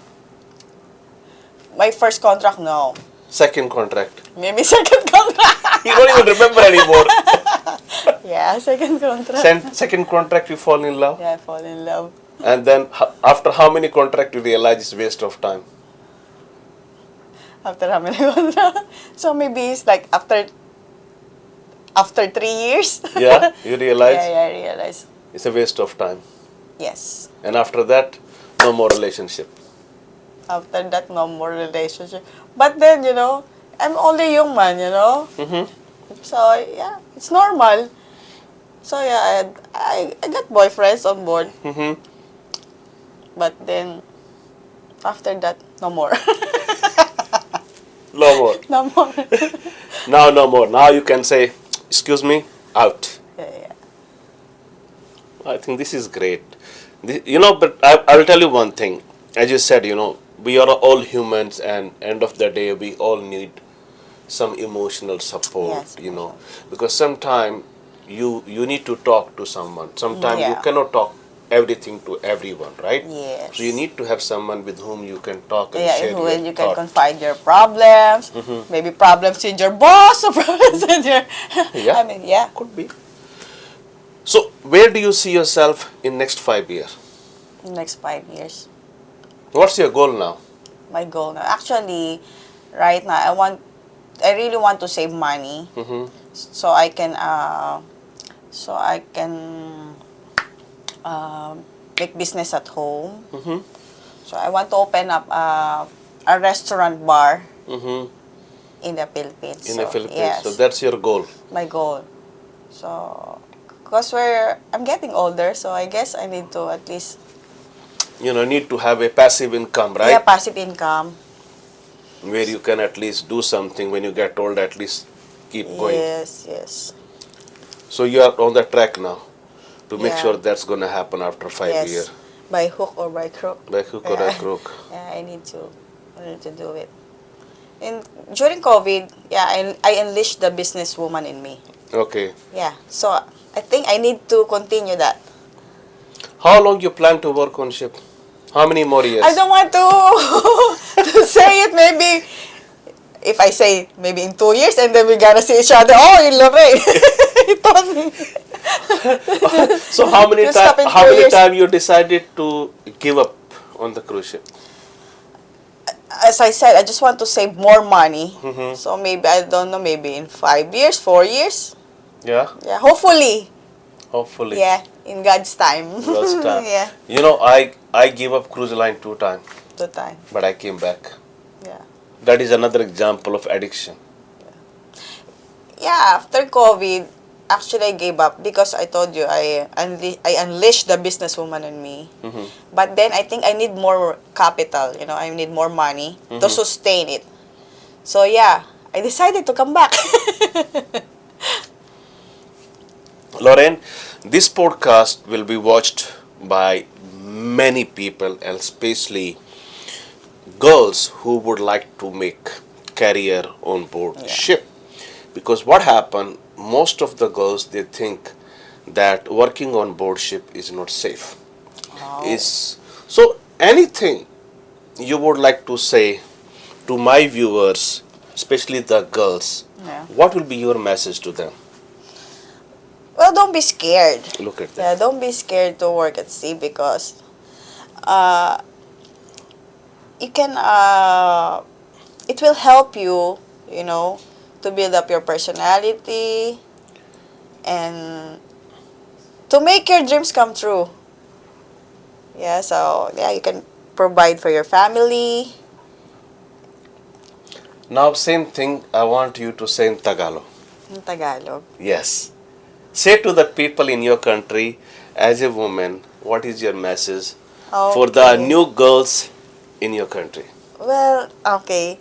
My first contract, no. Second contract. Maybe second contract. You don't even remember anymore. Yeah, second contract. Second contract you fall in love. Yeah, I fall in love. And then after how many contract you realize it's waste of time? After how many contracts? So maybe it's like after 3 years. Yeah, you realize Yeah, I realize. it's a waste of time. Yes. And after that, no more relationship. After that, no more relationship. But then, I'm only human, Mm-hmm. So, yeah, it's normal. So, yeah, I got boyfriends on board. Mm-hmm. But then, after that, no more. No more. No more. Now no more. Now you can say, excuse me, out. Yeah. I think this is great. But I will tell you one thing. As you said, we are all humans, and end of the day, we all need some emotional support. Yes, Because sometimes you need to talk to someone. Sometimes you Yeah. cannot talk everything to everyone, right? Yes. So you need to have someone with whom you can talk and Yeah, share your when you can thought. confide your problems, maybe problems with your boss or problems with your. Yeah. I mean, yeah. Could be. So where do you see yourself in next 5 years? Next 5 years. What's your goal now? My goal now. Actually, right now, I really want to save money Mm-hmm. so I can make business at home. Mm-hmm. So I want to open up a restaurant bar Mm-hmm. in the Philippines. In the Philippines. Yes, So that's your goal. my goal. So, because I'm getting older, so I guess I need to at least Need to have a passive income, right? yeah, passive income. Where you can at least do something when you get old, at least keep going. Yes. So you are on the track now to make Yeah. sure that's going to happen after 5 Yes. years. By hook or by crook. By hook or by crook. Yeah, I need to do it. And during COVID, yeah, I unleashed the businesswoman in me. Okay. Yeah, so I think I need to continue that. How long you plan to work on ship? How many more years? I don't want to to say it. Maybe if I say maybe in 2 years, and then we're gonna see each other. Oh, in Lorraine, he told me. So how many You stop in 2 how many years. time you decided to give up on the cruise ship? As I said, I just want to save more money. Mhm. So maybe I don't know. Maybe in 5 years, 4 years. Yeah, Yeah, hopefully. hopefully. Yeah, in God's time. God's time. Yeah, I gave up cruise line 2 times, the time. but I came back. Yeah. That is another example of addiction. Yeah, after COVID, actually I gave up because I told you I unleashed the businesswoman in me. Mhm. But then I think I need more capital, I need more money to sustain it. So yeah, I decided to come back. Lauren, this podcast will be watched by many people, and especially girls who would like to make career on board ship. Because what happened, most of the girls, they think that working on board ship is not safe. Oh. Is so anything you would like to say to my viewers, especially the girls, Yeah. what will be your message to them? Well, don't be scared. Look at Yeah, that. don't be scared to work at sea because uh, you can it will help you, you know, to build up your personality and to make your dreams come true. Yeah, so yeah, you can provide for your family. Now, same thing I want you to say in Tagalog. In Tagalog. Yes. Say to the people in your country, as a woman, what is your message for the Okay. new girls in your country? Well, okay.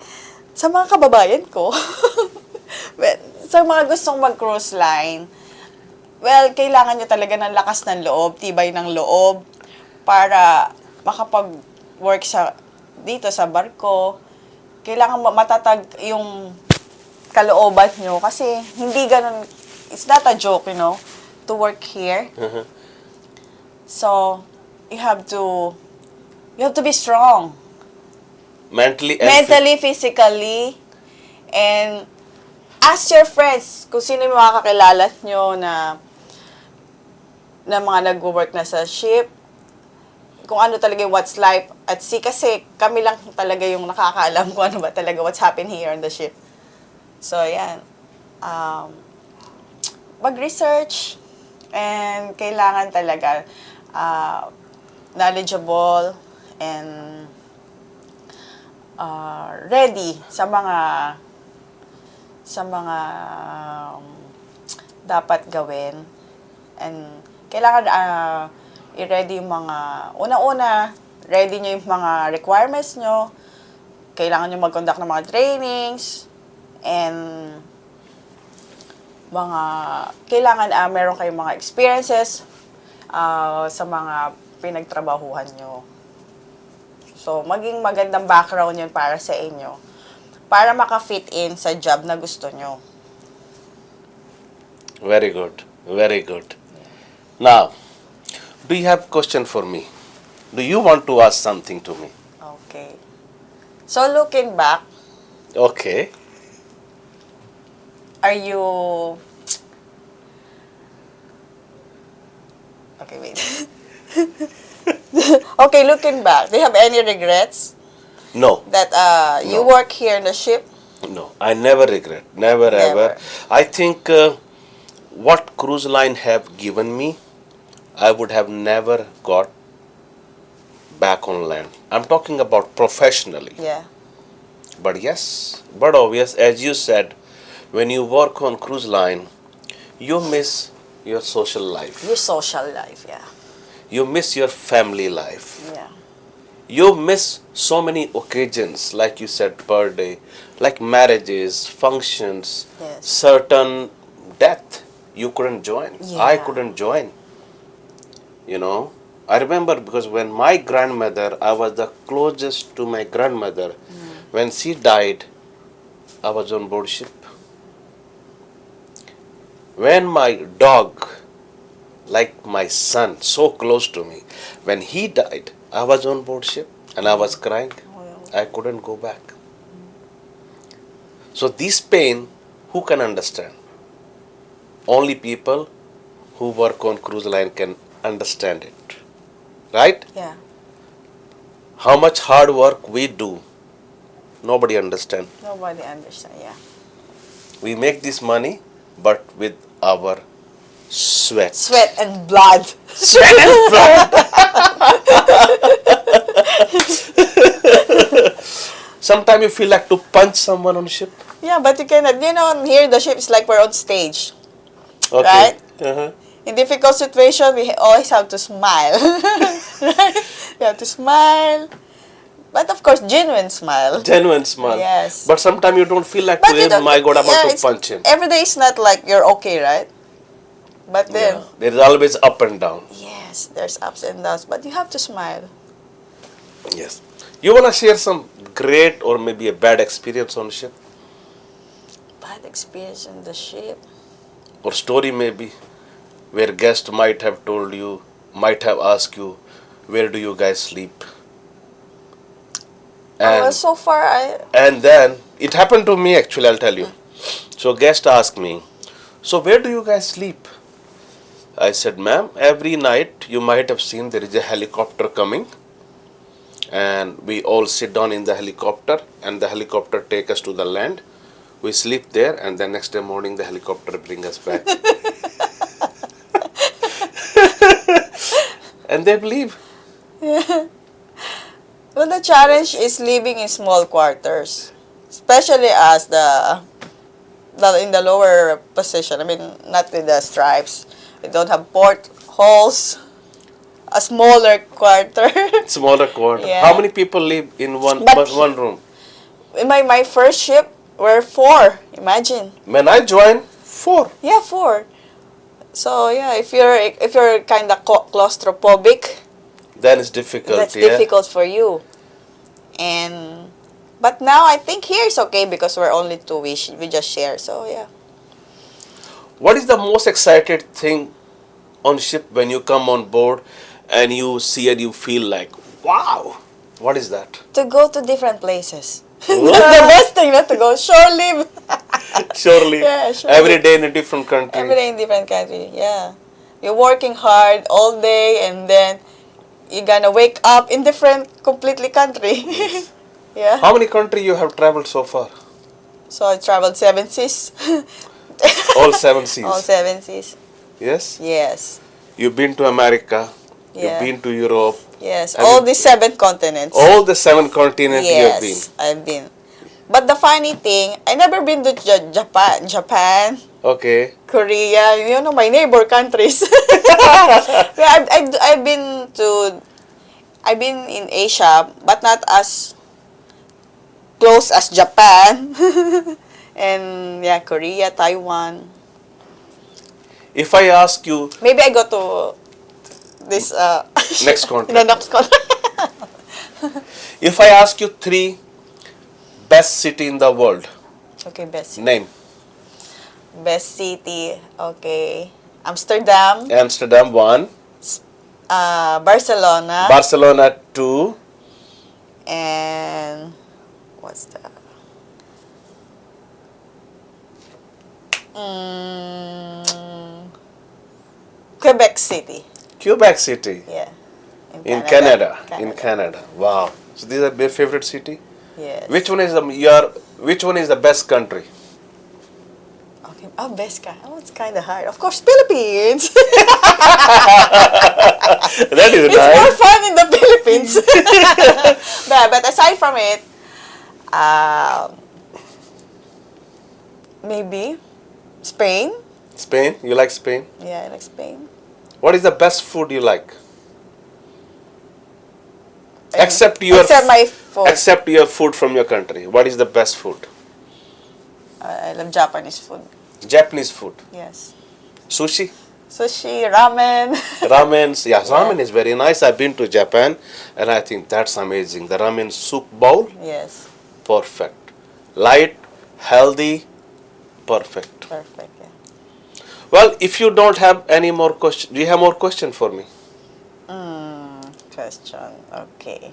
Sa mga kababayan ko, well, sa mga gustong mag-cruise line, well, kailangan nyo talaga ng lakas ng loob, tibay ng loob, para makapag-work dito sa barko. Kailangan matatag yung kalooban nyo kasi hindi ganun, it's not a joke, to work here. So, you have to be strong. Mentally, physically, and ask your friends kung sino yung mga kakilala nyo na mga nag-work na sa ship, kung ano talaga yung what's life at sea, kasi kami lang talaga yung nakakaalam kung ano ba talaga what's happening here on the ship. So, yan. Mag-research, and kailangan talaga knowledgeable and ready sa mga dapat gawin, and kailangan i-ready yung mga una-una, ready nyo yung mga requirements nyo, kailangan nyo mag-conduct ng mga trainings, and kailangan meron kayong mga experiences sa mga pinagtrabahuhan nyo. So, maging magandang background yun para sa inyo. Para maka-fit in sa job na gusto nyo. Very good. Very good. Now, do you have question for me? Do you want to ask something to me? Okay. So, looking back, Okay. are you... Okay, wait. Okay, looking back, do you have any regrets No. that you No. work here in the ship? No. I never regret. Never, Never. ever. I think what cruise line have given me, I would have never got back on land. I'm talking about professionally. Yeah. But yes, but obvious, as you said, when you work on cruise line, you miss your social life. Your social life, yeah. You miss your family life. Yeah. You miss so many occasions, like you said, per day, like marriages, functions, Yes. certain death. You couldn't join. I Yeah. couldn't join. I remember because when my grandmother, I was the closest to my grandmother. When she died, I was on board ship. When my dog, like my son, so close to me, when he died, I was on board ship and I was crying. I couldn't go back. So this pain, who can understand? Only people who work on cruise line can understand it. Right? Yeah. How much hard work we do, nobody understand. Nobody understands, yeah. We make this money, but with our sweat. Sweat and blood. Sweat and blood. Sometimes you feel like to punch someone on ship. Yeah, but you cannot, here the ship is like we're on stage. Okay. Right? Uh-huh. In difficult situation, we always have to smile. Right? We have to smile. But of course, genuine smile. Genuine smile. Yes. But sometimes you don't feel like, But you don't- my God, I'm about to it's- punch him. Every day is not like you're okay, right? But then, Yeah. There is always up and down. yes, there's ups and downs. But you have to smile. Yes. You want to share some great or maybe a bad experience on ship? Bad experience on the ship. Or story maybe, where guest might have told you, might have asked you, where do you guys sleep? And So far, and then it happened to me actually, I'll tell you. So guest asked me, so where do you guys sleep? I said, ma'am, every night you might have seen there is a helicopter coming, and we all sit down in the helicopter, and the helicopter take us to the land. We sleep there, and the next day morning the helicopter bring us back. And they believe. well, the challenge is living in small quarters, especially as in the lower position. I mean, not with the stripes. We don't have portholes. A smaller quarter. Smaller quarter. Yeah. How many people live in one But- one room? In my first ship, we're 4. Imagine. When I joined, 4. Yeah, 4. So yeah, if you're kind of claustrophobic, Then it's difficult. that's yeah? difficult for you. But now I think here is okay because we're only 2. We just share. So yeah. What is the most excited thing on ship when you come on board and you see and you feel like, wow, what is that? To go to different places. What? That's the best thing, not to go shore live. Surely. Yeah, surely. Every day in a different country. Every day in different country, yeah. You're working hard all day and then you're gonna wake up in different completely country. Yeah. How many countries you have traveled so far? So I traveled 7 seas. All 7 seas. All 7 seas. Yes? Yes. You've been to America. Yeah. You've been to Europe. Yes. Have All you- the 7 continents. All the 7 continents you have been. Yes, I've been. But the funny thing, I never been to Japan, Okay. Korea, my neighbor countries. Yeah, I've been in Asia, but not as close as Japan. And yeah, Korea, Taiwan. If I ask you Maybe I go to this Next country. the next country. If I ask you 3 best city in the world, Okay, best city. name. Best city. Okay. Amsterdam, Amsterdam 1, Barcelona, Barcelona 2, and what's that? Quebec City. Quebec City. Yeah. In Canada. In Canada. Wow. So these are your favorite city? Yes. Which one is the best country? Okay. Oh, best guy. Oh, it's kind of hard. Of course, Philippines. That is It's more nice. fun in the Philippines. but aside from it, maybe Spain. Spain? You like Spain? Yeah, I like Spain. What is the best food you like? And- Except my food. Except your food from your country. What is the best food? I love Japanese food. Japanese food. Yes. Sushi? Sushi, ramen. Ramen. Yeah, ramen is very nice. I've been to Japan and I think that's amazing. The ramen soup bowl, Yes. perfect. Light, healthy, perfect. Perfect. Yeah. Well, if you don't have any more questions, do you have more question for me? Question. Okay.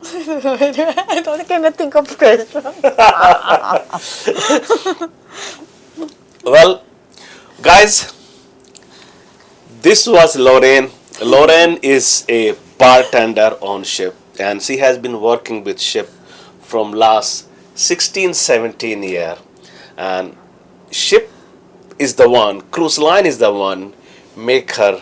I don't cannot think of question. Well, guys, this was Lorraine. Lorraine is a bartender on ship and she has been working with ship from last 16-17 year, and ship is the one, cruise line is the one make her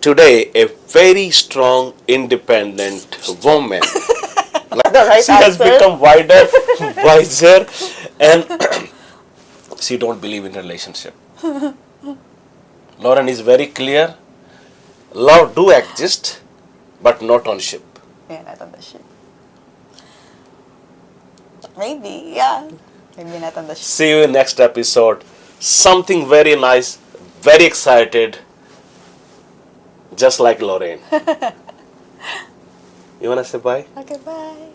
today a very strong independent woman. The right She has answer. become wiser, and she don't believe in relationship. Lauren is very clear. Love do exist, but not on ship. Yeah, not on the ship. Maybe, yeah. Maybe not on the ship. See you in next episode. Something very nice, very excited, just like Lorraine. You wanna say bye? Okay, bye.